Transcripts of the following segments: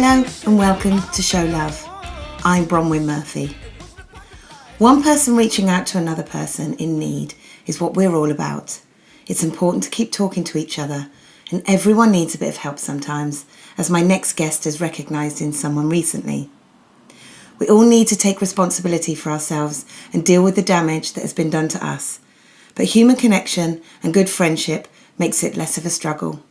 Hello and welcome to Show Love. I'm Bronwyn Murphy. One person reaching out to another person in need is what we're all about. It's important to keep talking to each other, and everyone needs a bit of help sometimes, as my next guest has recognised in someone recently. We all need to take responsibility for ourselves and deal with the damage that has been done to us. But human connection and good friendship makes it less of a struggle.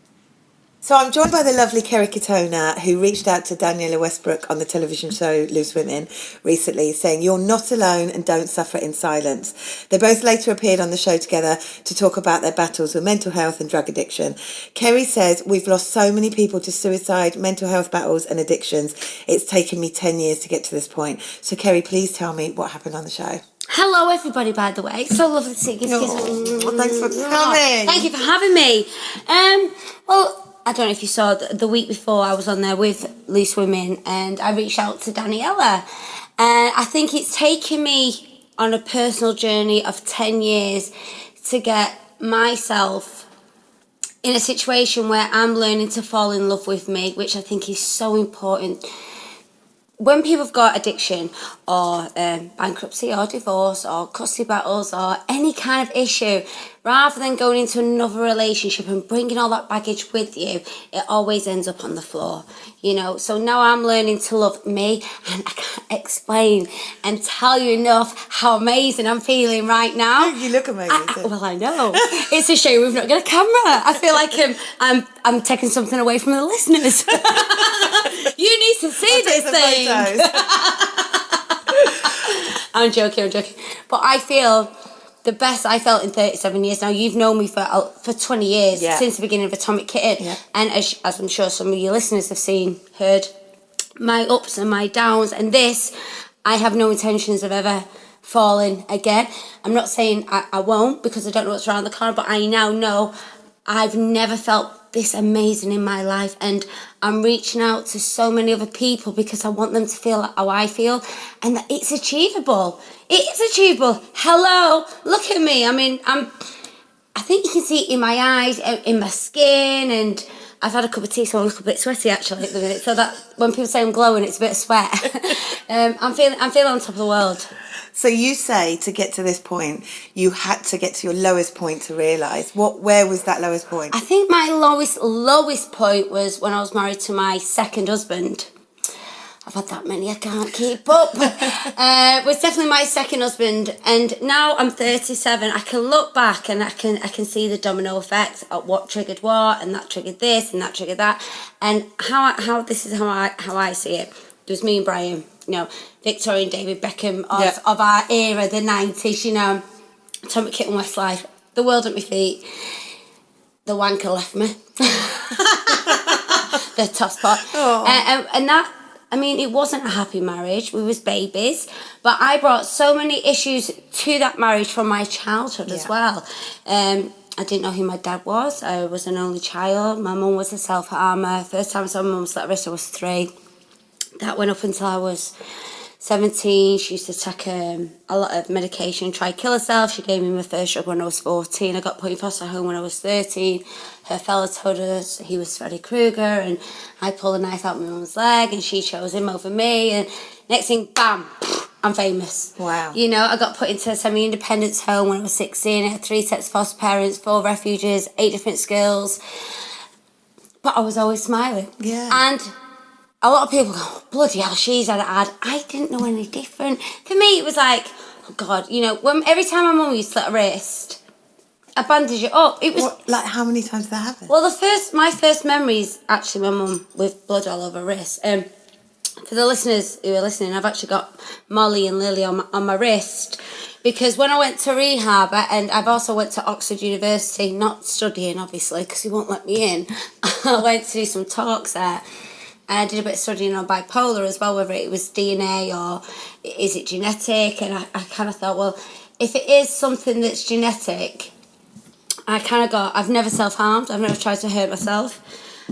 So I'm joined by the lovely Kerry Katona, who reached out to Daniela Westbrook on the television show Loose Women recently, saying, "You're not alone and don't suffer in silence." They both later appeared on the show together to talk about their battles with mental health and drug addiction. Kerry says, "We've lost so many people to suicide, mental health battles and addictions. It's taken me 10 years to get to this point." So Kerry, please tell me what happened on the show. Hello everybody, by the way. So lovely to see you. Thanks for coming. Thank you for having me. Well, I don't know if you saw the week before I was on there with Loose Women and I reached out to Daniela. And I think it's taken me on a personal journey of 10 years to get myself in a situation where I'm learning to fall in love with me, which I think is so important. When people have got addiction or bankruptcy or divorce or custody battles or any kind of issue, rather than going into another relationship and bringing all that baggage with you, it always ends up on the floor, you know. So now I'm learning to love me, and I can't explain and tell you enough how amazing I'm feeling right now. You look amazing. Well, I know. It's a shame we've not got a camera. I feel like I'm taking something away from the listeners. You need to see this thing. I'm joking. But I feel the best I felt in 37 years. Now, you've known me for 20 years, since the beginning of Atomic Kitten. Yeah. And as I'm sure some of your listeners have heard my ups and my downs. And this, I have no intentions of ever falling again. I'm not saying I won't, because I don't know what's around the corner, but I now know I've never felt this amazing in my life, and I'm reaching out to so many other people because I want them to feel how I feel, and that it's achievable. It is achievable. Hello, look at me. I mean, I think you can see it in my eyes, in my skin, and I've had a cup of tea, so I'm a little bit sweaty actually at the minute. So that when people say I'm glowing, it's a bit of sweat. I'm feeling on top of the world. So you say to get to this point, you had to get to your lowest point to realise. Where was that lowest point? I think my lowest point was when I was married to my second husband. I've had that many, I can't keep up. It was definitely my second husband, and now I'm 37. I can look back and I can see the domino effect of what triggered what, and that triggered this, and that triggered that, and how this is how I see it. It was me and Brian, you know, Victoria and David Beckham of our era, the 90s, you know, Atomic Kitten, Westlife, the world at my feet. The wanker left me. The toss pot. And that, I mean, it wasn't a happy marriage. We was babies. But I brought so many issues to that marriage from my childhood as well. I didn't know who my dad was. I was an only child. My mum was a self-harmer. First time I saw my mum slit her wrist, I was 3. That went up until I was 17. She used to take a lot of medication, try to kill herself. She gave me my first drug when I was 14. I got put in foster home when I was 13. Her fella told us he was Freddy Krueger, and I pulled a knife out my mum's leg, and she chose him over me. And next thing, bam, I'm famous. Wow. You know, I got put into a semi-independence home when I was 16. I had 3 sets of foster parents, 4 refuges, 8 different schools. But I was always smiling. Yeah. And a lot of people go, "Oh, bloody hell, she's had it hard." I didn't know any different. For me, it was like, oh God, you know, every time my mum used to slit her wrist, I bandage it up. It was like how many times did that happen? Well, my first memory is actually my mum with blood all over her wrist. For the listeners who are listening, I've actually got Molly and Lily on my wrist, because when I went to rehab, and I've also went to Oxford University, not studying obviously because he won't let me in. I went to do some talks there. I did a bit of studying on bipolar as well, whether it was DNA or is it genetic. And I kind of thought, well, if it is something that's genetic, I kind of got, I've never self-harmed. I've never tried to hurt myself.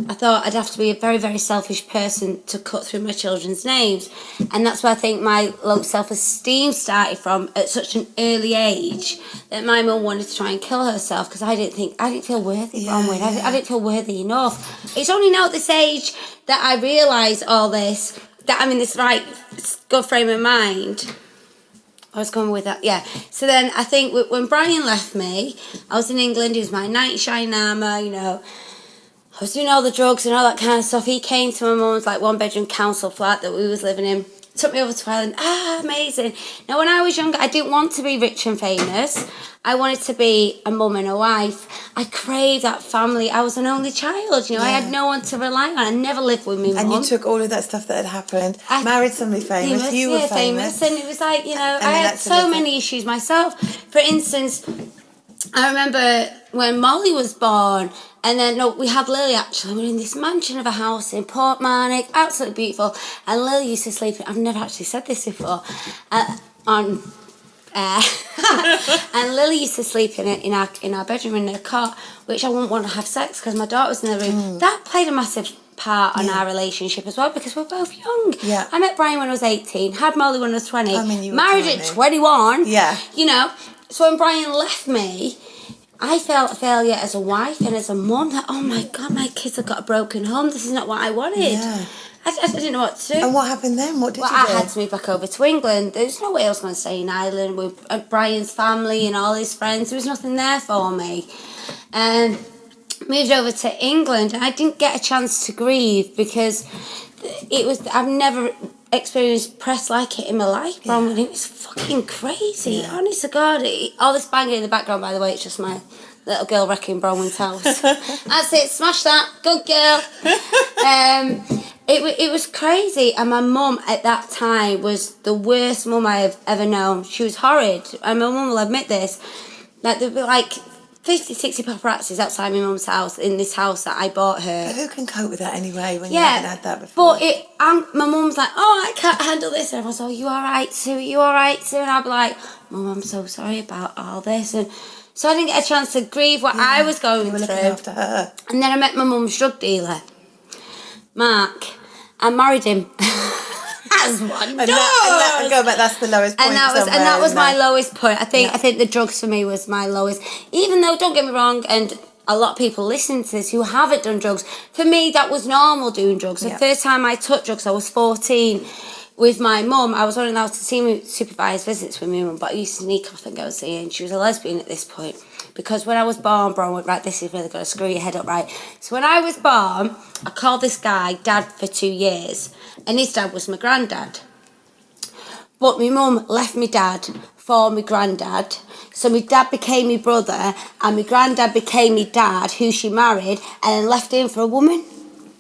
I thought I'd have to be a very, very selfish person to cut through my children's names. And that's where I think my low self-esteem started from at such an early age, that my mum wanted to try and kill herself because I didn't feel worthy, Bronwyn. I didn't feel worthy enough. It's only now at this age that I realise all this, that I'm in this right good frame of mind. I was going with that, yeah. So then I think when Brian left me, I was in England, he was my knight in shining armour, you know. I was doing all the drugs and all that kind of stuff. He came to my mum's like one-bedroom council flat that we was living in. Took me over to Ireland. Amazing. Now, when I was younger, I didn't want to be rich and famous. I wanted to be a mum and a wife. I craved that family. I was an only child, you know. I had no one to rely on. I never lived with me mum. And you took all of that stuff that had happened, married somebody famous, you were famous. And it was like, you know, I had so many issues myself. For instance, I remember when Molly was born, and then we had Lily actually. We were in this mansion of a house in Portmarnock, absolutely beautiful. And Lily used to sleep. I've never actually said this before on air. And Lily used to sleep in our bedroom in her cot, which I wouldn't want to have sex because my daughter was in the room. That played a massive part on our relationship as well because we're both young. Yeah. I met Brian when I was 18, had Molly when I was 20, I mean, you were married tiny. at 21. Yeah. You know, so when Brian left me, I felt a failure as a wife and as a mum, that, oh my God, my kids have got a broken home. This is not what I wanted. Yeah. I didn't know what to do. And what happened then? What did you do? I had to move back over to England. There's no way I was going to stay in Ireland with Brian's family and all his friends. There was nothing there for me. Moved over to England, and I didn't get a chance to grieve because I've never experienced press like it in my life, Bronwyn. It was fucking crazy. Honest to God. All this banging in the background, by the way, it's just my little girl wrecking Bronwyn's house. That's it, smash that, good girl. It was crazy, and my mum at that time was the worst mum I have ever known. She was horrid, and my mum will admit this. Like, there'd be like 50, 60 paparazzis outside my mum's house, in this house that I bought her. But who can cope with that anyway when you haven't had that before? But my mum's like, oh, I can't handle this. And everyone's like, oh, you all right, Sue? You all right, Sue? And I'd be like, Mum, I'm so sorry about all this. And so I didn't get a chance to grieve what I was going through. Looking after her. And then I met my mum's drug dealer, Mark. I married him. As one does. That's the lowest point. And that was my lowest point. I think the drugs for me was my lowest. Even though, don't get me wrong, and a lot of people listening to this who haven't done drugs, for me that was normal doing drugs. The first time I took drugs, I was 14 with my mum. I was only allowed to see supervised visits with my mum, but I used to sneak off and go see her, and she was a lesbian at this point. Because when I was born, Bron, right, this is really going to screw your head up, right? So when I was born, I called this guy Dad for 2 years, and his dad was my granddad. But my mum left my dad for my granddad, so my dad became my brother, and my granddad became my dad, who she married, and then left him for a woman.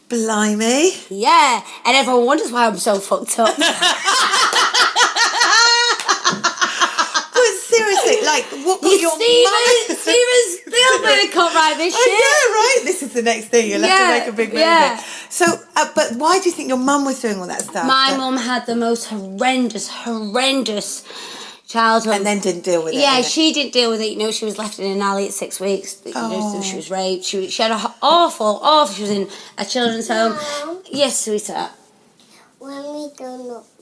Blimey. Yeah, and everyone wonders why I'm so fucked up. Seriously, like, what got your Steven Spielberg can't write this shit. I know, right? This is the next thing. You'll have to make a big movie. Yeah. So, but why do you think your mum was doing all that stuff? My mum had the most horrendous childhood. And then didn't deal with it. Yeah, she didn't deal with it. You know, she was left in an alley at 6 weeks. You know, she was raped. She had an awful... She was in a children's home. Yes, sweetheart. When we go upstairs.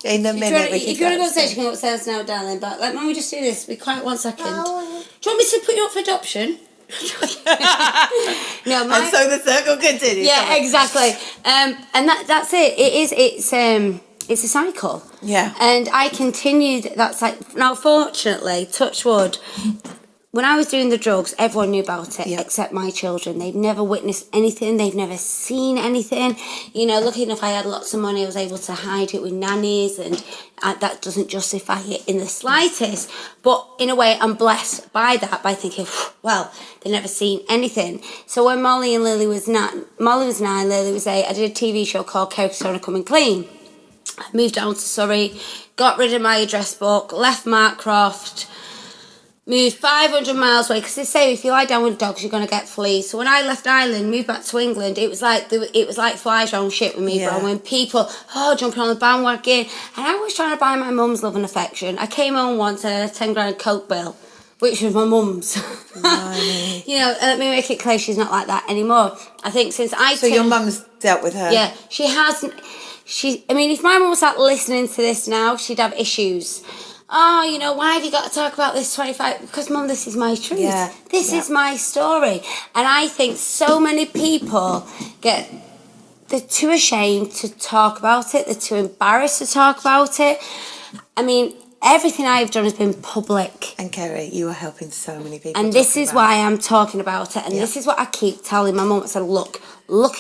In a minute, if you want to go upstairs, you can go upstairs now, darling. But let Mummy just do this. Be quiet 1 second. Do you want me to put you up for adoption? No, and so the circle continues. Yeah, exactly. And that's it. It's a cycle. Yeah. And I continued that cycle. Now, fortunately, touch wood, when I was doing the drugs, everyone knew about it except my children. They've never witnessed anything. They've never seen anything. You know, lucky enough, I had lots of money. I was able to hide it with nannies, and that doesn't justify it in the slightest. But in a way, I'm blessed by that, by thinking, well, they've never seen anything. So when Molly and Lily was 9, Lily was 8, I did a TV show called Kerry Katona Come and Clean. I moved down to Surrey, got rid of my address book, left Markcroft, moved 500 miles away, because they say if you lie down with dogs, you're going to get fleas. So when I left Ireland, moved back to England, it was like flies round shit with me, bro. When people, jumping on the bandwagon, and I was trying to buy my mum's love and affection. I came home once and I had a 10 grand Coke bill. which was my mum's. Blimey. You know, let me make it clear, she's not like that anymore. I think since So your mum's dealt with her? Yeah, she hasn't. I mean, if my mum was like listening to this now, she'd have issues. Oh, you know, why have you got to talk about this 25? Because, Mum, this is my truth. Yeah. This is my story. And I think so many people they're too ashamed to talk about it. They're too embarrassed to talk about it. I mean, everything I've done has been public. And Kerry, you are helping so many people. And this is why I'm talking about it. And this is what I keep telling my mum. I said, look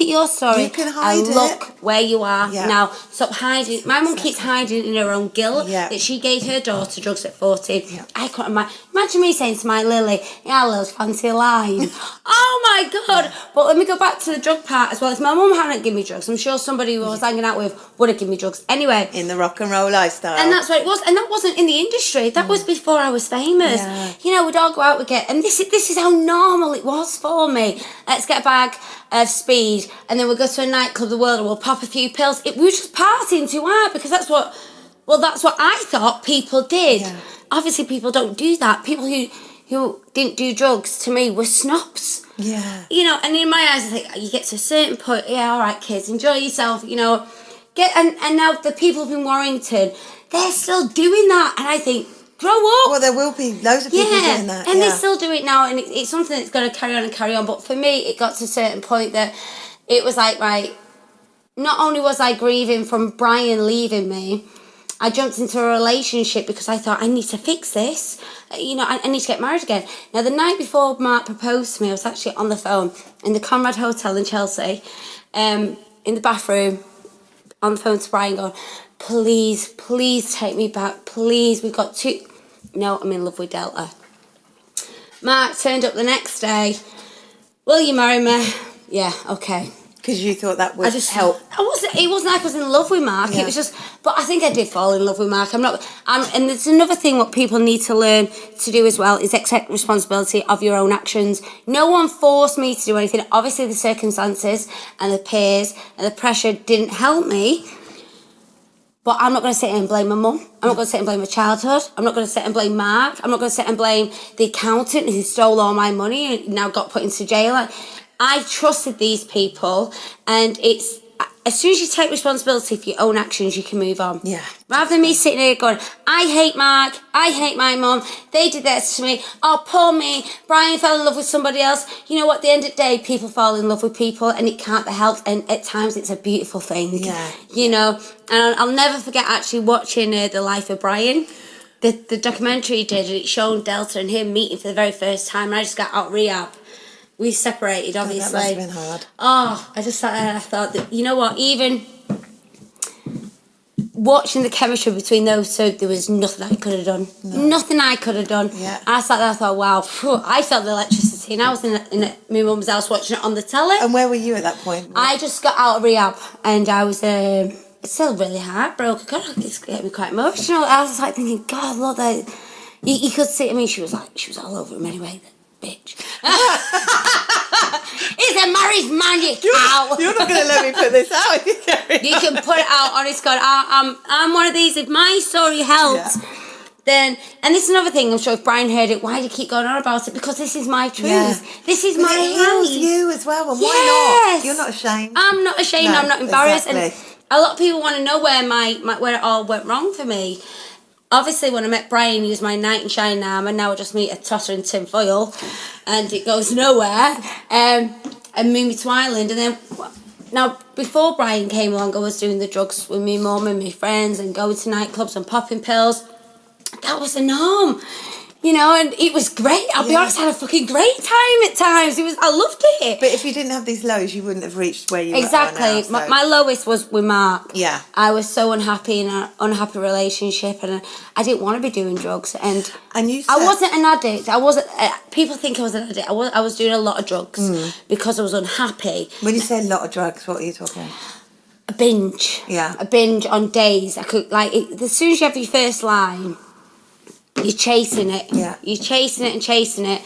at your story. You can hide and look where you are now. Stop hiding. My mum keeps hiding in her own guilt that she gave her daughter drugs at 14. Yeah. I couldn't imagine me saying to my Lily, yeah, Lil's fancy a line. Oh my God. Yeah. But let me go back to the drug part as well. If my mum hadn't given me drugs, I'm sure somebody who I was hanging out with would have given me drugs. Anyway. In the rock and roll lifestyle. And that's what it was. And that wasn't in the industry. That was before I was famous. Yeah. You know, we'd all go out, and this is how normal it was for me. Let's get a bag of speed, and then we'll go to a nightclub, the world, and we'll pop a few pills. We were just partying too hard because that's what I thought people did. Yeah. Obviously, people don't do that. People who didn't do drugs, to me, were snobs. Yeah. You know, and in my eyes, I think, you get to a certain point, yeah, all right, kids, enjoy yourself, you know. And now the people of Warrington, they're still doing that, and I think, grow up. Well, there will be loads of people doing that. And they still do it now, and it's something that's going to carry on and carry on. But for me, it got to a certain point that it was like, right, not only was I grieving from Brian leaving me, I jumped into a relationship because I thought, I need to fix this. You know, I need to get married again. Now, the night before Mark proposed to me, I was actually on the phone in the Conrad Hotel in Chelsea, in the bathroom, on the phone to Brian going, please take me back. Please, we've got to... No, I'm in love with Delta. Mark turned up the next day. Will you marry me? Yeah, okay. Because you thought that would help. It wasn't like I was in love with Mark. Yeah. It was just... But I think I did fall in love with Mark. And there's another thing what people need to learn to do as well is accept responsibility of your own actions. No one forced me to do anything. Obviously, the circumstances and the peers and the pressure didn't help me. But I'm not going to sit here and blame my mum. I'm not going to sit and blame my childhood. I'm not going to sit and blame Mark. I'm not going to sit and blame the accountant who stole all my money and now got put into jail. I trusted these people, and it's as soon as you take responsibility for your own actions, you can move on. Yeah. Rather than me sitting here going, I hate Mark, I hate my mum, they did this to me, oh, poor me, Brian fell in love with somebody else. You know what, at the end of the day, people fall in love with people, and it can't be helped, and at times it's a beautiful thing. Yeah. You know, and I'll never forget actually watching The Life of Brian. The documentary he did, and it showed Delta and him meeting for the very first time, and I just got out of rehab. We separated, obviously. That must have been hard. Oh, I just sat there and I thought that, you know what, even watching the chemistry between those two, there was nothing I could have done. No. Nothing I could have done. Yeah. I sat there and I thought, wow, I felt the electricity, and I was in my mum's house watching it on the telly. And where were you at that point? I just got out of rehab, and I was still really heartbroken. God, it's getting me quite emotional. I was like thinking, God, look, you could see, I mean, she was all over him anyway. Bitch. He's a married man, you cow. You're not going to let me put this out, Kerry. You can put it out, honest God. I'm one of these. If my story helps, then... And this is another thing, I'm sure if Brian heard it, why do you keep going on about it? Because this is my truth. Yeah. This is my life. It heals you as well, and why not? You're not ashamed. I'm not ashamed, no, I'm not embarrassed. Exactly. And a lot of people want to know where it all went wrong for me. Obviously, when I met Brian, he was my knight in shining armour. Now I just meet a tottering tin foil, and it goes nowhere. And moved me to Ireland. And then, now, before Brian came along, I was doing the drugs with my mum and my friends and going to nightclubs and popping pills. That was the norm. You know, and it was great. I'll be honest, I had a fucking great time at times. I loved it. But if you didn't have these lows, you wouldn't have reached where you exactly. are now. So. My lowest was with Mark. Yeah. I was so unhappy in an unhappy relationship, and I didn't want to be doing drugs. And you said, I wasn't an addict. I wasn't. People think I was an addict. I was doing a lot of drugs because I was unhappy. When you say a lot of drugs, what are you talking about? A binge. Yeah. A binge on days. I could as soon as you have your first line, you're chasing it. Yeah. You're chasing it and chasing it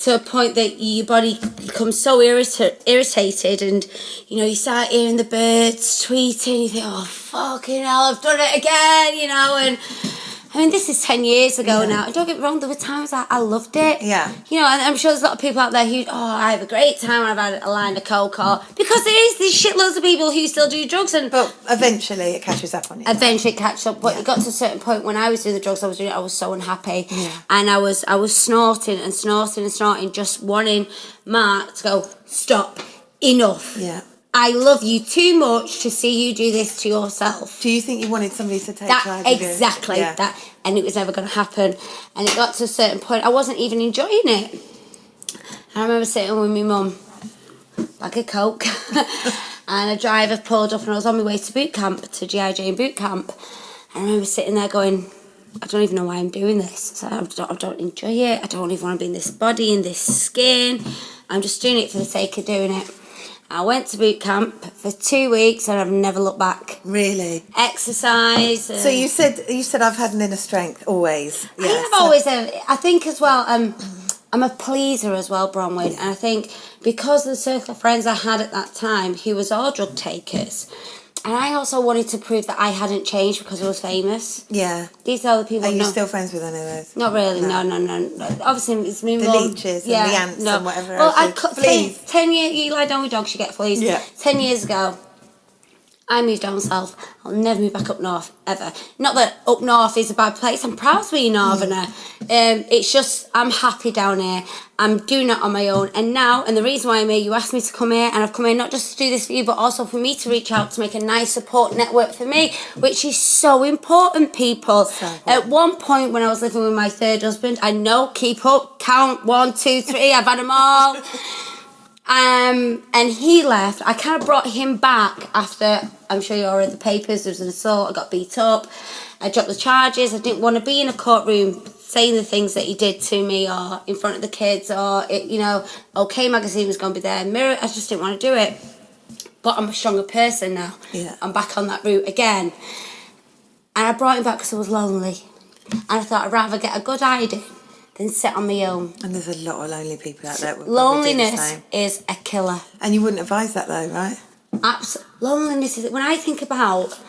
to a point that your body becomes so irritated, and you know, you start hearing the birds tweeting, you think, oh fucking hell, I've done it again, you know, and I mean, this is 10 years ago now. And don't get me wrong, there were times I loved it. Yeah. You know, and I'm sure there's a lot of people out there who, I have a great time when I've had a line of coke, or because there's shitloads of people who still do drugs. But eventually it catches up on you. Eventually it catches up. But it got to a certain point when I was doing the drugs I was doing, I was so unhappy. Yeah. And I was snorting and snorting and snorting, just wanting Mark to go, stop, enough. Yeah. I love you too much to see you do this to yourself. Do you think you wanted somebody to take charge of you? Exactly. That, and it was never going to happen. And it got to a certain point, I wasn't even enjoying it. I remember sitting with my mum, like a coke, and a driver pulled up, and I was on my way to boot camp, to GI Jane boot camp. And I remember sitting there going, I don't even know why I'm doing this. So I don't enjoy it. I don't even want to be in this body, in this skin. I'm just doing it for the sake of doing it. I went to boot camp for 2 weeks and I've never looked back. Really? Exercise. So you said I've had an inner strength always. Yeah, I have always. I think as well. I'm a pleaser as well, Bronwyn, and I think because of the circle of friends I had at that time, who was all drug takers. And I also wanted to prove that I hadn't changed because I was famous. Yeah. These are the people. Are you still friends with any of those? Not really. No. Obviously, it's me. The leeches and the ants and whatever else. Well, I cut fleas. 10 years. You lie down with dogs, you get fleas. Yeah. 10 years ago, I moved down south. I'll never move back up north ever. Not that up north is a bad place. I'm proud to be a northerner. It's just I'm happy down here. I'm doing it on my own. And now, and the reason why I'm here, you asked me to come here, and I've come here not just to do this for you, but also for me to reach out to make a nice support network for me, which is so important, people. At one point when I was living with my third husband, I know, keep up, count 1, 2, 3. I've had them all. And he left. I kind of brought him back after, I'm sure you all read the papers, there was an assault, I got beat up, I dropped the charges. I didn't want to be in a courtroom saying the things that he did to me, or in front of the kids, or, OK Magazine was going to be there, Mirror, I just didn't want to do it. But I'm a stronger person now. Yeah. I'm back on that route again. And I brought him back because I was lonely. And I thought I'd rather get a good hiding than sit on my own. And there's a lot of lonely people out there. Loneliness is a killer. And you wouldn't advise that though, right? Loneliness is, when I think about,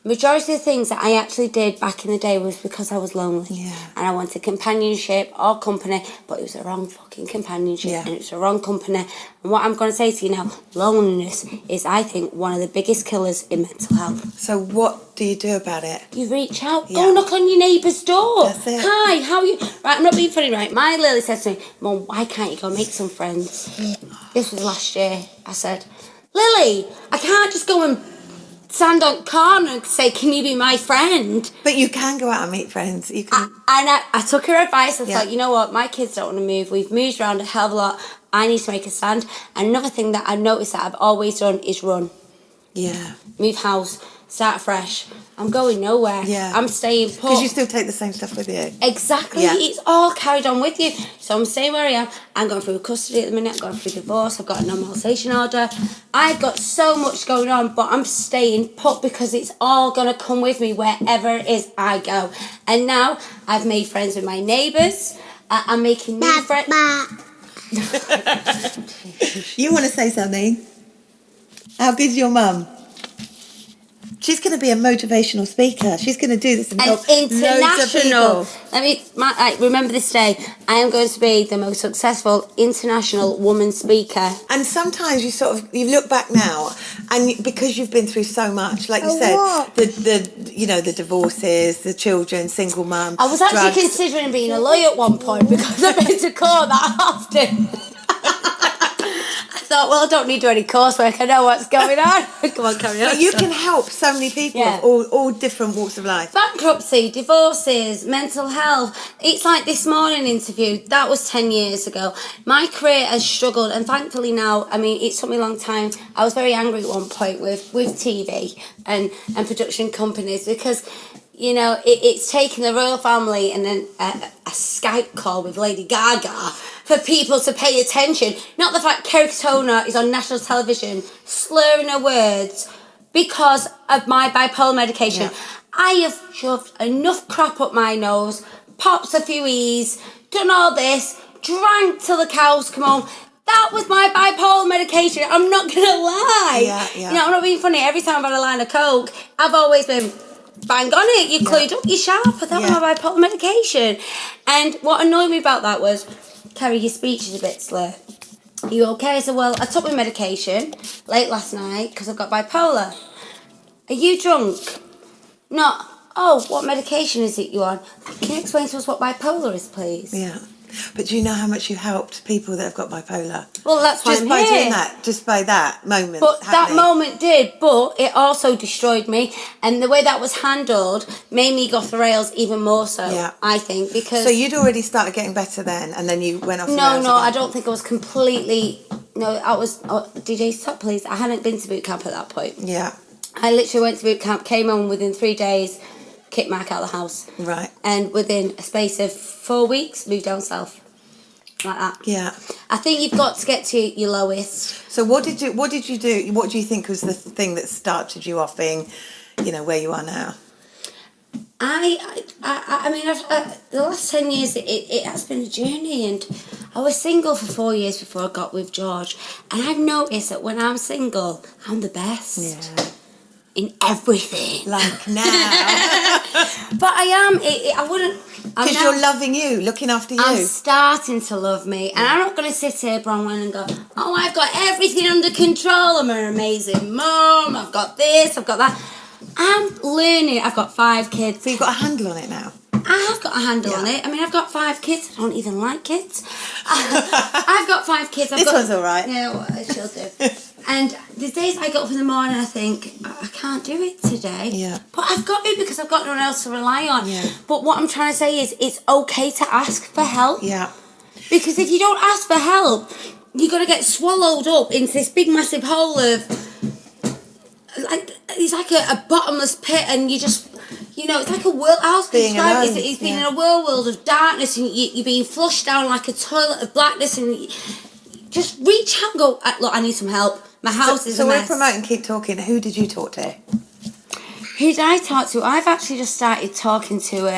majority of the things that I actually did back in the day was because I was lonely. Yeah. And I wanted companionship or company, but it was the wrong fucking companionship, and it was the wrong company. And what I'm going to say to you now, loneliness is, I think, one of the biggest killers in mental health. So what do you do about it? You reach out, go knock on your neighbour's door. That's it. Hi, how are you? Right, I'm not being funny, right? My Lily said to me, Mum, why can't you go make some friends? This was last year. I said, Lily, I can't just go and stand on corner and say, can you be my friend? But you can go out and meet friends. You can. I took her advice. I thought, you know what, my kids don't want to move. We've moved around a hell of a lot. I need to make a stand. And another thing that I've noticed that I've always done is run. Yeah. Move house, start fresh. I'm going nowhere. Yeah. I'm staying put. Because you still take the same stuff with you. Exactly. Yeah. It's all carried on with you. So I'm staying where I am. I'm going through custody at the minute. I'm going through divorce. I've got a non-molestation order. I've got so much going on, but I'm staying put because it's all going to come with me wherever it is I go. And now I've made friends with my neighbours. I'm making new friends. You want to say something? How good's your mum? She's going to be a motivational speaker. She's going to do this and help loads of people. Remember this day. I am going to be the most successful international woman speaker. And sometimes you look back now, and because you've been through so much, like you said, the divorces, the children, single mum. I was actually considering being a lawyer at one point because I've been to court that often. I thought, well, I don't need to do any coursework. I know what's going on. Come on, carry on. But you can help so many people of all different walks of life. Bankruptcy, divorces, mental health. It's like this morning interview. That was 10 years ago. My career has struggled, and thankfully now, I mean, it took me a long time. I was very angry at one point with TV and production companies because, you know, it's taken the royal family and then a Skype call with Lady Gaga for people to pay attention. Not the fact Kerry Katona is on national television slurring her words because of my bipolar medication. Yeah. I have shoved enough crap up my nose, popped a few E's, done all this, drank till the cows come home. That was my bipolar medication. I'm not going to lie. Yeah. You know, I'm not being funny. Every time I've had a line of coke, I've always been, bang on it. You're clued up, you're sharp. I thought my bipolar medication. And what annoyed me about that was, Kerry, your speech is a bit slur. Are you okay? I said, well, I took my medication late last night because I've got bipolar. Are you drunk? Not, oh, what medication is it you on? Can you explain to us what bipolar is, please? Yeah. But do you know how much you helped people that have got bipolar? Well, that's why just I'm by here. doing that, just by that moment. But happening. that moment did, but it also destroyed me. And the way that was handled made me go off the rails even more so, I think, because... So you'd already started getting better then, and then you went off the rails No, again. I don't think I was completely... No, I was... Oh, DJ, stop, please. I hadn't been to boot camp at that point. Yeah. I literally went to boot camp, came home within 3 days, kicked Mark out of the house. Right. And within a space of 4 weeks, moved down south. Like that. Yeah. I think you've got to get to your lowest. So what did you do? What do you think was the thing that started you off being, where you are now? I mean, the last 10 years, it has been a journey, and I was single for 4 years before I got with George, and I've noticed that when I'm single, I'm the best. Yeah. In everything. Like now. But I am, I wouldn't... Because you're loving you, looking after you. I'm starting to love me, and I'm not going to sit here, Bronwyn, and go, oh, I've got everything under control, I'm an amazing mum, I've got this, I've got that. I'm learning. I've got 5 kids. So you've got a handle on it now? I have got a handle on it. I mean, I've got 5 kids. I don't even like kids. I've got 5 kids. This one's all right. Yeah, well, she'll do. And the days I get up in the morning, I think, I can't do it today. Yeah. But I've got to because I've got no one else to rely on. Yeah. But what I'm trying to say is it's okay to ask for help. Yeah. Because if you don't ask for help, you're going to get swallowed up into this big, massive hole of... It's like a bottomless pit, and you just... it's like a world. How can you describe it? It's been in a whirlwind of darkness, and you're being flushed down like a toilet of blackness, and you just reach out and go, look, I need some help. My house is a mess. So we're promoting Keep Talking. Who did you talk to? Who did I talk to? I've actually just started talking to...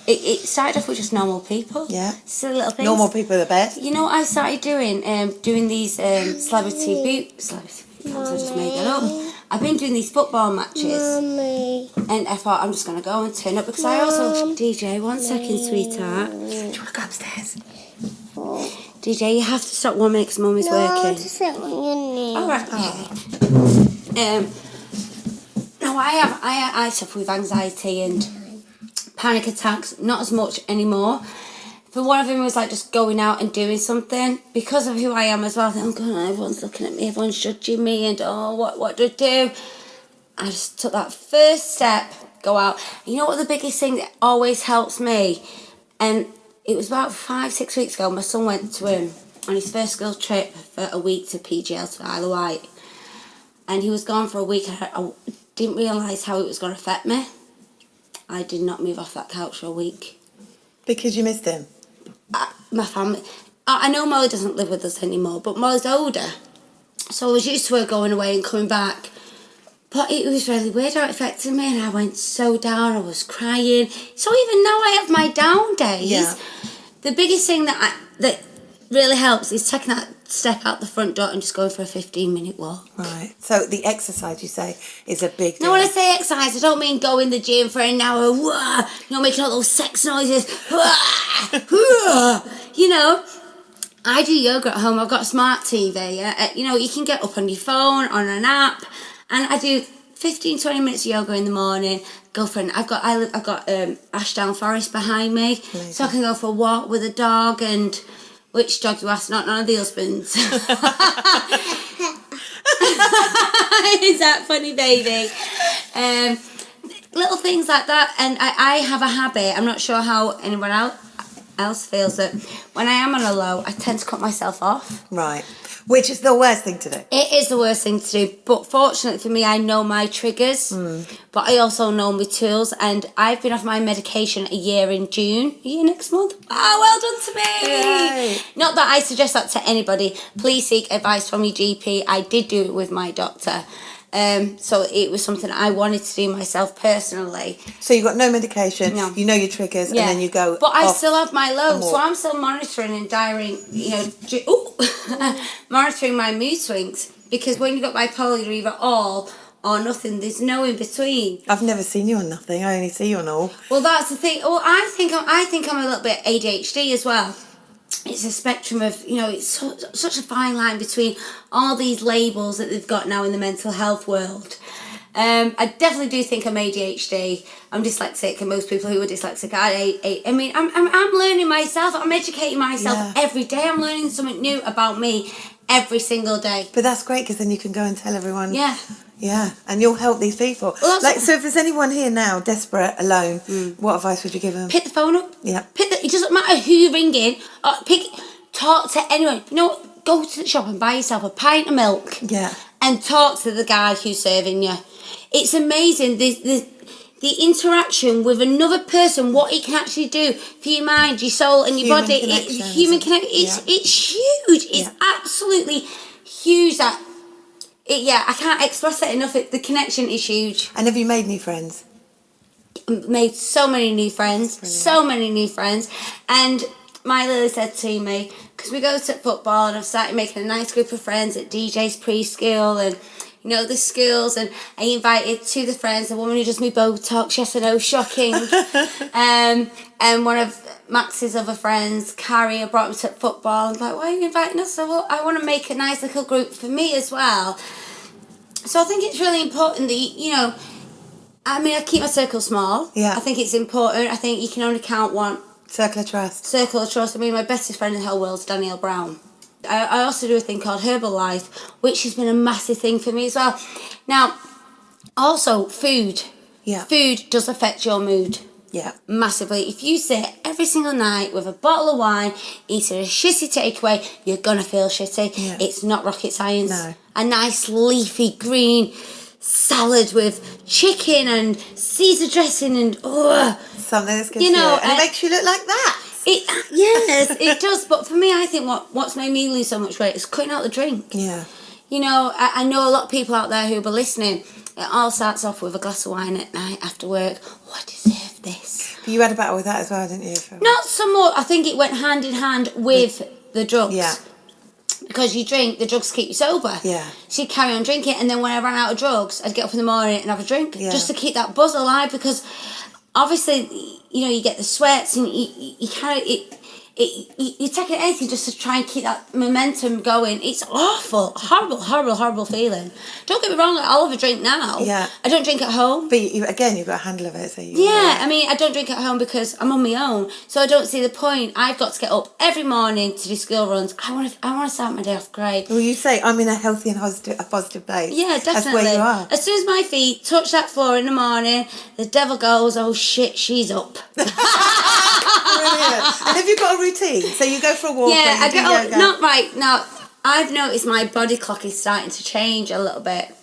It started off with just normal people. Yeah. Just little things. Normal people are the best. You know what I started doing? Doing these celebrity boots. I just made that up. I've been doing these football matches. Mommy. And I thought I'm just going to go and turn up because I also... DJ, 1 second, sweetheart. Do you want to go upstairs? DJ, you have to stop 1 minute because Mummy's working. Sit on your knee. All right. No, I suffer with anxiety and panic attacks. Not as much anymore. For one of them, it was like just going out and doing something because of who I am as well. I think, oh God, everyone's looking at me, everyone's judging me, and what do I do? I just took that first step, go out. You know what the biggest thing that always helps me? And it was about 5-6 weeks ago. My son went to him on his first school trip for a week to PGL to Isle of Wight, and he was gone for a week. I didn't realise how it was going to affect me. I did not move off that couch for a week because you missed him. My family. I know Molly doesn't live with us anymore, but Molly's older, so I was used to her going away and coming back. But it was really weird how it affected me, and I went so down. I was crying. So even now I have my down days. Yeah. The biggest thing that really helps is taking that step out the front door and just going for a 15-minute walk. Right. So the exercise, you say, is a big deal. Now, when I say exercise, I don't mean go in the gym for an hour, making all those sex noises. I do yoga at home. I've got a smart TV. You can get up on your phone, on an app, and I do 15-20 minutes of yoga in the morning. Go for I've got Ashdown Forest behind me. Amazing. So I can go for a walk with a dog. And which dog you ask? Not none of the husbands. Is that funny, baby? Little things like that. And I have a habit. I'm not sure how anyone else feels that when I am on a low, I tend to cut myself off. Right. Which is the worst thing to do. It is the worst thing to do. But fortunately for me, I know my triggers. But I also know my tools. And I've been off my medication a year in June. A year next month. Oh, well done to me. Yay. Not that I suggest that to anybody. Please seek advice from your GP. I did do it with my doctor. So it was something I wanted to do myself personally. So you've got no medication, no. You know your triggers, and then you go. But I still have my low, so I'm still monitoring and monitoring my mood swings. Because when you've got bipolar, you're either all or nothing. There's no in between. I've never seen you on nothing. I only see you on all. Well, that's the thing. Well, I think I'm a little bit ADHD as well. It's a spectrum of, it's such a fine line between all these labels that they've got now in the mental health world. I definitely do think I'm ADHD. I'm dyslexic, and most people who are dyslexic are. I'm learning myself. I'm educating myself every day. I'm learning something new about me every single day. But that's great, because then you can go and tell everyone. Yeah. Yeah, and you'll help these people. Well, so if there's anyone here now desperate, alone, what advice would you give them? Pick the phone up. Yeah. It doesn't matter who you're ringing. Talk to anyone. You know what? Go to the shop and buy yourself a pint of milk. Yeah. And talk to the guy who's serving you. It's amazing the interaction with another person, what it can actually do for your mind, your soul, and your body. Human connection. It's huge. It's absolutely huge. I can't express it enough. The connection is huge. And have you made new friends? Made so many new friends. So many new friends. And my Lily said to me, because we go to football and I've started making a nice group of friends at DJ's preschool and, the schools, and I invited two of the friends, the woman who does me Botox, yes or no, shocking, and one of Max's other friends, Carrie, I brought him to football. I was like, why are you inviting us? So I want to make a nice little group for me as well. So I think it's really important that, I keep my circle small. Yeah. I think it's important. I think you can only count one. Circle of trust. Circle of trust. My bestest friend in the whole world is Danielle Brown. I also do a thing called Herbal Life, which has been a massive thing for me as well. Now, also food. Yeah. Food does affect your mood. Yeah. Massively. If you sit every single night with a bottle of wine, eating a shitty takeaway, you're going to feel shitty. Yeah. It's not rocket science. No. A nice leafy green salad with chicken and Caesar dressing and something that's good for you. And it makes you look like that. Yes, it does. But for me, I think what's made me lose so much weight is cutting out the drink. Yeah. I know a lot of people out there who will be listening. It all starts off with a glass of wine at night after work. Oh, I deserve this. But you had a battle with that as well, didn't you? Not so much. I think it went hand in hand with the drugs. Yeah. Because you drink, the drugs keep you sober. Yeah. So you carry on drinking, and then when I ran out of drugs, I'd get up in the morning and have a drink just to keep that buzz alive. Because obviously, you get the sweats, and you kind of you're taking anything just to try and keep that momentum going. It's awful, horrible feeling. Don't get me wrong, I'll have a drink now. Yeah. I don't drink at home. But you've got a handle of it, so you. Yeah, I don't drink at home because I'm on my own, so I don't see the point. I've got to get up every morning to do school runs. I want to start my day off great. Well, you say I'm in a healthy and positive place. Yeah, definitely. That's where you are. As soon as my feet touch that floor in the morning, the devil goes, oh shit, she's up. Brilliant. And have you got a routine? So you go for a walk? Yeah, I get yoga? not right now. I've noticed my body clock is starting to change a little bit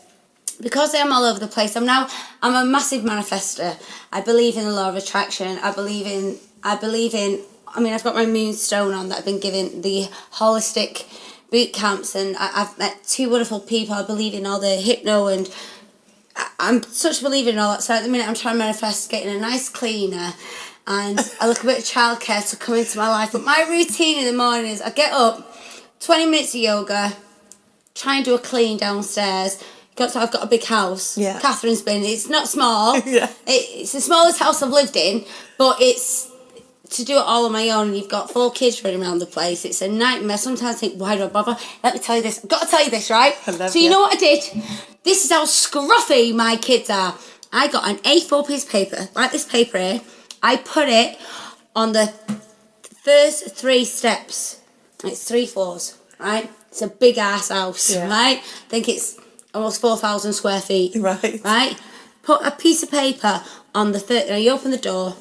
because I'm all over the place. I'm a massive manifester. I believe in the law of attraction. I believe in. I've got my moonstone on that I've been given the holistic boot camps, and I've met two wonderful people. I believe in all the hypno, and I'm such a believer in all that. So at the minute, I'm trying to manifest getting a nice cleaner. And I look a bit of childcare to come into my life. But my routine in the morning is I get up, 20 minutes of yoga, try and do a clean downstairs. I've got a big house. Yeah. Catherine's been. It's not small. Yeah. It's the smallest house I've lived in, but it's to do it all on my own. And you've got 4 kids running around the place. It's a nightmare. Sometimes I think, why do I bother? Let me tell you this. I've got to tell you this, right? So you know what I did? This is how scruffy my kids are. I got an A4 piece of paper, like this paper here. I put it on the first 3 steps. It's 3 floors, right? It's a big ass house, right? I think it's almost 4,000 square feet. Right? Put a piece of paper on the third. Now you open the door.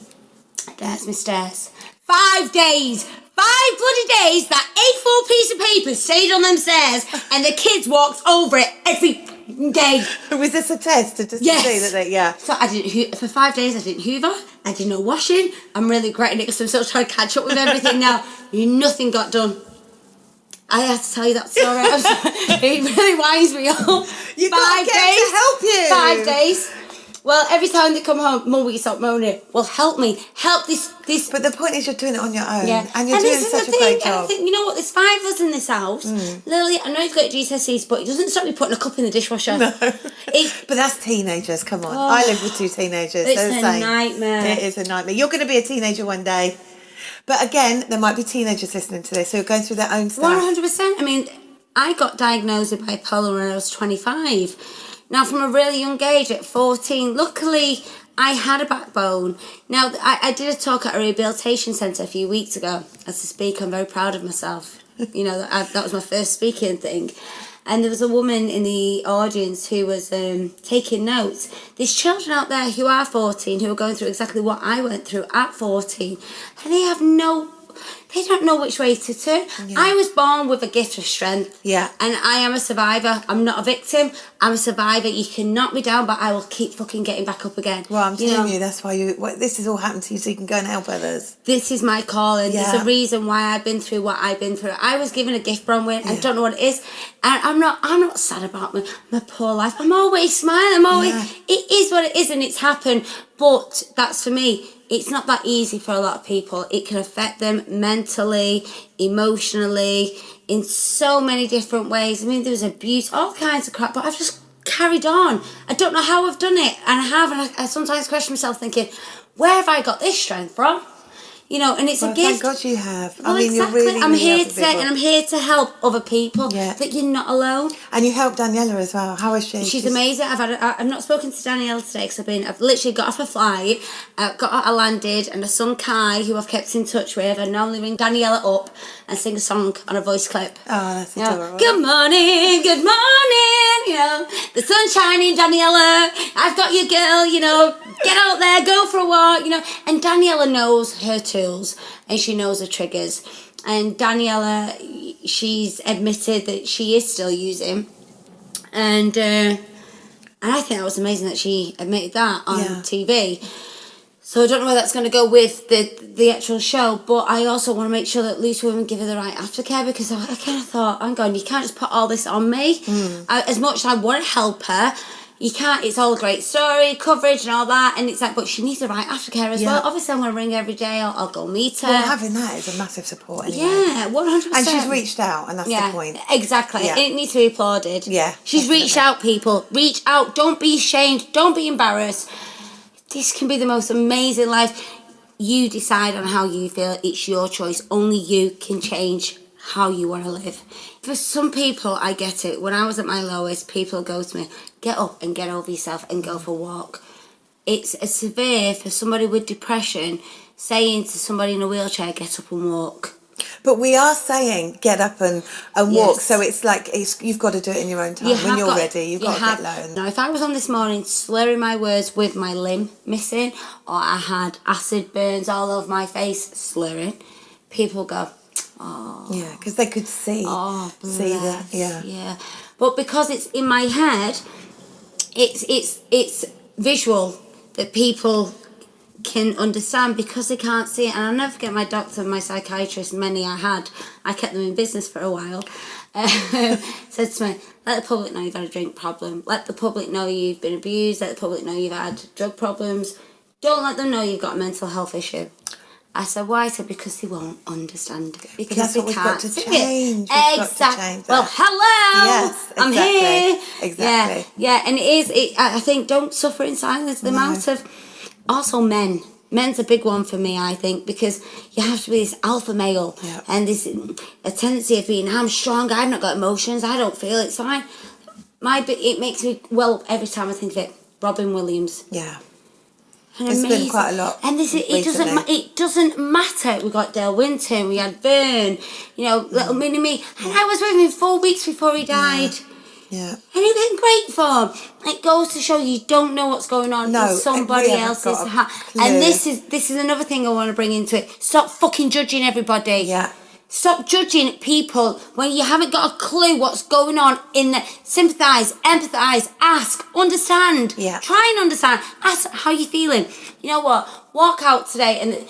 There's my stairs. 5 days. 5 bloody days. That A4 piece of paper stayed on them stairs, and the kids walked over it every day. Was this a test to just see that they, So I didn't for 5 days. I didn't hoover. I did no washing. I'm really regretting it because I'm still trying to catch up with everything now. Nothing got done. I have to tell you that story. It really winds me up. You got to get to help you. 5 days. Well, every time they come home, Mum, will you stop moaning? Well, help me. Help this. But the point is you're doing it on your own. Yeah. And you're doing such a great job. I think, you know what, there's 5 of us in this house. Lily, I know you've got GCSEs, but it doesn't stop me putting a cup in the dishwasher. No. But that's teenagers, come on. Oh, I live with 2 teenagers. It's They're the a same. nightmare. It is a nightmare. You're going to be a teenager one day. But again, there might be teenagers listening to this who are going through their own stuff. 100%. I mean, I got diagnosed with bipolar when I was 25. Now, from a really young age, at 14, luckily, I had a backbone. Now, I did a talk at a rehabilitation centre a few weeks ago. As a speaker, I'm very proud of myself. You know, that was my first speaking thing. And there was a woman in the audience who was taking notes. There's children out there who are 14 who are going through exactly what I went through at 14. And they don't know which way to turn. Yeah. I was born with a gift of strength. Yeah. And I am a survivor. I'm not a victim. I'm a survivor. You can knock me down, but I will keep fucking getting back up again. Well, I'm telling you, that's why this has all happened to you, so you can go and help others. This is my calling. Yeah. There's a reason why I've been through what I've been through. I was given a gift, Bronwyn. Yeah. I don't know what it is. And I'm not sad about my poor life. I'm always smiling. It is what it is, and it's happened. But that's for me. It's not that easy for a lot of people. It can affect them mentally, emotionally, in so many different ways. I mean, there was abuse, all kinds of crap, but I've just carried on. I don't know how I've done it, and I have, and I sometimes question myself thinking, where have I got this strength from? You know, and it's a gift. Thank God you have. Well, I mean, exactly. you're really, I'm really here helping today, people. and I'm here to help other people. Yeah. That you're not alone. And you helped Daniela as well. How is she? She's amazing. I've not spoken to Danielle today because I've literally got off a flight, I landed, and a son Kai, who I've kept in touch with, and normally ring Daniela up and sing a song on a voice clip. Oh, that's adorable. Good morning, you know, the sun's shining, Daniela, I've got you, girl, you know, get out there, go for a walk, you know. And Daniela knows her tools and she knows her triggers. And Daniela, she's admitted that she is still using. And I think that was amazing that she admitted that on TV. So I don't know where that's going to go with the actual show, but I also want to make sure that loose women give her the right aftercare, because I kind of thought, hang on, you can't just put all this on me. As much as I want to help her, you can't. It's all a great story, coverage and all that, and it's like, but she needs the right aftercare as well. Obviously, I'm going to ring her every day. I'll go meet her. Well, having that is a massive support anyway. Yeah, 100%. And she's reached out, and that's the point. Exactly. Yeah. It needs to be applauded. Yeah, She's reached out, people. Reach out. Don't be ashamed. Don't be embarrassed. This can be the most amazing life. You decide on how you feel. It's your choice. Only you can change how you want to live. For some people, I get it. When I was at my lowest, people go to me, get up and get over yourself and go for a walk. It's as severe for somebody with depression saying to somebody in a wheelchair, get up and walk. But we are saying get up and walk, so it's like you've got to do it in your own time. When you're ready, you've got to get low. Now, if I was on this morning slurring my words with my limb missing, or I had acid burns all over my face slurring, people go, oh. Yeah, because they could see that. Yeah. But because it's in my head, it's visual that people can understand because they can't see it. And I'll never forget my doctor and my psychiatrist, many I kept them in business for a while, said to me, let the public know you've had a drink problem, let the public know you've been abused, let the public know you've had drug problems, don't let them know you've got a mental health issue. I said, why? I said, because they won't understand it. Because that's they what we've can't got to see change. it. Exactly. Well, hello. Yes, I'm here. Exactly. Yeah, and I think don't suffer in silence. The amount of, also men. Men's a big one for me, I think, because you have to be this alpha male and this a tendency of being, I'm strong, I've not got emotions, I don't feel it's fine. It makes me well every time I think of it. Robin Williams. Yeah. And it's amazing. been quite a lot. And it doesn't matter. We got Dale Winton, we had Vern, you know, little mini me, and I was with him 4 weeks before he died. Yeah. And it went great for him. It goes to show you don't know what's going on in somebody else's heart. And this is another thing I want to bring into it. Stop fucking judging everybody. Yeah. Stop judging people when you haven't got a clue what's going on in there. Sympathise, empathise, ask, understand. Yeah. Try and understand. Ask how you're feeling. You know what? Walk out today and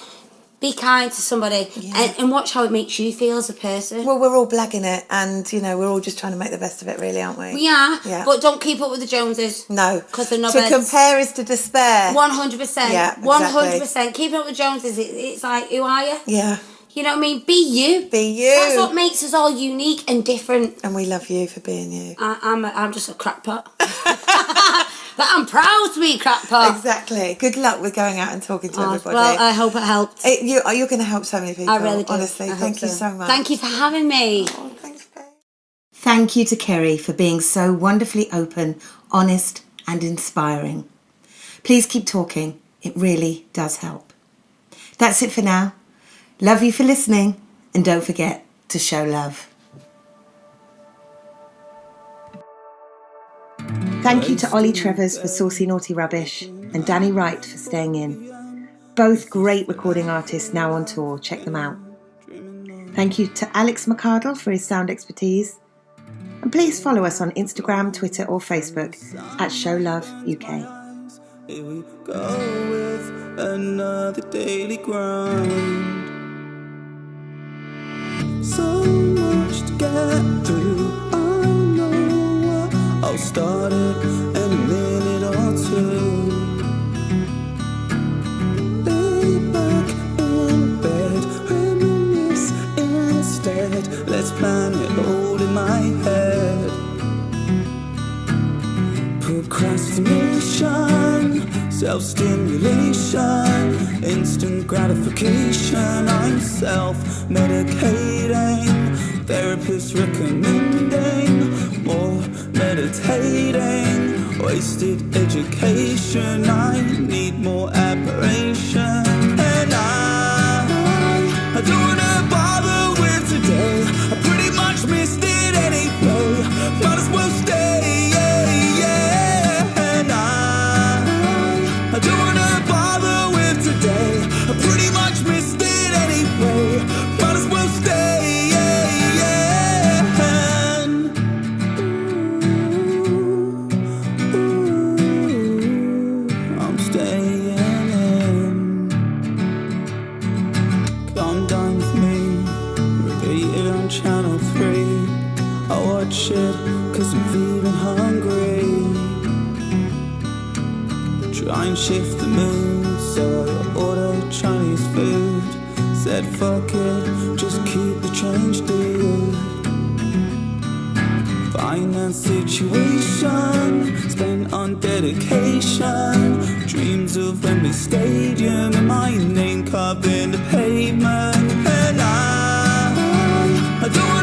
Be kind to somebody and watch how it makes you feel as a person. Well, we're all blagging it, and you know, we're all just trying to make the best of it, really, aren't we? We are, but don't keep up with the Joneses. No, because they're not. To compare is to despair. 100%. Yeah, exactly. 100%. Keeping up with the Joneses, it's like, who are you? Yeah. You know what I mean? Be you. Be you. That's what makes us all unique and different. And we love you for being you. I'm just a crackpot. But I'm proud to be a crackpot. Exactly. Good luck with going out and talking to everybody. Well, I hope it helped. You're going to help so many people. I really do. Honestly, thank you so much. Thank you for having me. Oh, thanks, babe. Thank you to Kerry for being so wonderfully open, honest and inspiring. Please keep talking. It really does help. That's it for now. Love you for listening, and don't forget to show love. Thank you to Ollie Trevors for Saucy Naughty Rubbish and Danny Wright for staying in. Both great recording artists now on tour. Check them out. Thank you to Alex McCardle for his sound expertise. And please follow us on Instagram, Twitter or Facebook at Show Love UK. Here we go with another daily grind. So much to get through. I know I'll start it in a minute or two. Lay back in bed, reminisce instead. Let's plan it all in my head. Procrastination, self-stimulation, instant gratification. I'm self-medicating, therapists recommending more meditating, wasted education. I need more admiration, and I don't wanna bother with today. I pretty much missed it anyway. Might as well stay, and I don't wanna bother with today. I pretty much missed it anyway. Might as well stay, and I'm staying in. Come down with me, repeat it on channel 3. I watch it cause I'm feeling hungry. Try and shift the mood, so I ordered Chinese food. Said fuck it, just keep the change, dude. Finance situation, spent on dedication. Dreams of Wembley Stadium and my name carved in the pavement. And I don't